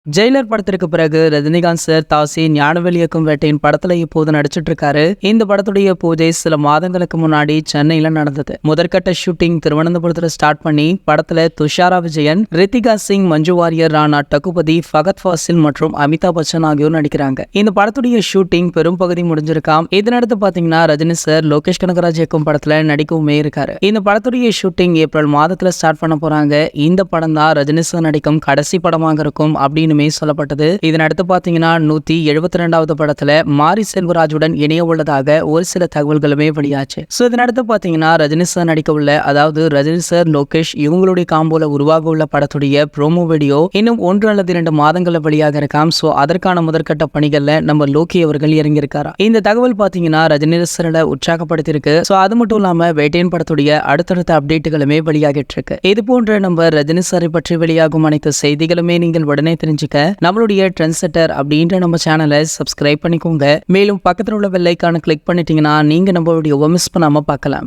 Jailer படத்திற்கு பிறகு Rajinikanth sir தாசி ஞானவேல் இயக்கும் வேட்டையின் படத்துல இப்போது நடிச்சிட்டு இருக்காரு. இந்த படத்துடைய பூஜை சில மாதங்களுக்கு முன்னாடி சென்னையில நடந்தது. முதற்கட்ட ஷூட்டிங் திருவனந்தபுரத்துல ஸ்டார்ட் பண்ணி படத்துல துஷாரா விஜயன், ரித்திகா சிங், மஞ்சு வாரியர், ராணா டகுபதி, ஃபகத் ஃபாசில் மற்றும் அமிதாப் பச்சன் ஆகியோர் நடிக்கிறாங்க. இந்த படத்துடைய ஷூட்டிங் பெரும் பகுதி முடிஞ்சிருக்காம். இதனடுத்து பாத்தீங்கன்னா ரஜினி சார் லோகேஷ் கனகராஜ் இயக்கும் படத்துல நடிக்கவுமே இருக்காரு. இந்த படத்துடைய ஷூட்டிங் ஏப்ரல் மாதத்துல ஸ்டார்ட் பண்ண போறாங்க. இந்த படம் தான் ரஜினி சார் நடிக்கும் கடைசி படமாக இருக்கும் அப்படின்னு சொல்லப்பட்டது. இதனடுத்து பாத்தீங்கன்னா 172வது படத்துல மாரி செல்வராஜுடன் இணைய உள்ளதாக ஒரு சில தகவல்களுமே வெளியாச்சு. இதனடுத்து பாத்தீங்கன்னா ரஜினி சார் நடிக்க உள்ள, அதாவது ரஜினி சார் லோகேஷ் இவங்களுடைய காம்போல உருவாக உள்ள படத்துடைய ப்ரோமோ வீடியோ இன்னும் 1 அல்லது 2 மாதங்கள்ல வெளியாக இருக்காம். அதற்கான முதற்கட்ட பணிகள்ல நம்ம லோகி அவர்கள் இறங்கியிருக்காரா. இந்த தகவல் பாத்தீங்கன்னா ரஜினி சாரை உற்சாகப்படுத்திருக்கு. அது மட்டும் இல்லாம வேட்டையன் படத்துடைய அடுத்தடுத்த அப்டேட்டுகளுமே வெளியாகிட்டு இருக்கு. இது போன்ற நம்ம ரஜினி சாரை பற்றி வெளியாகும் அனைத்து செய்திகளுமே நீங்கள் உடனே தெரிஞ்சுக்க நம்மளுடைய ட்ரெண்ட் செட்டர் அப்படின்ற நம்ம சேனலை சப்ஸ்கிரைப் பண்ணிக்கோங்க. மேலும் பக்கத்தில் உள்ள பெல் ஐகானை கிளிக் பண்ணிட்டீங்கன்னா நீங்க நம்மளுடைய மிஸ் பண்ணாம பார்க்கலாம்.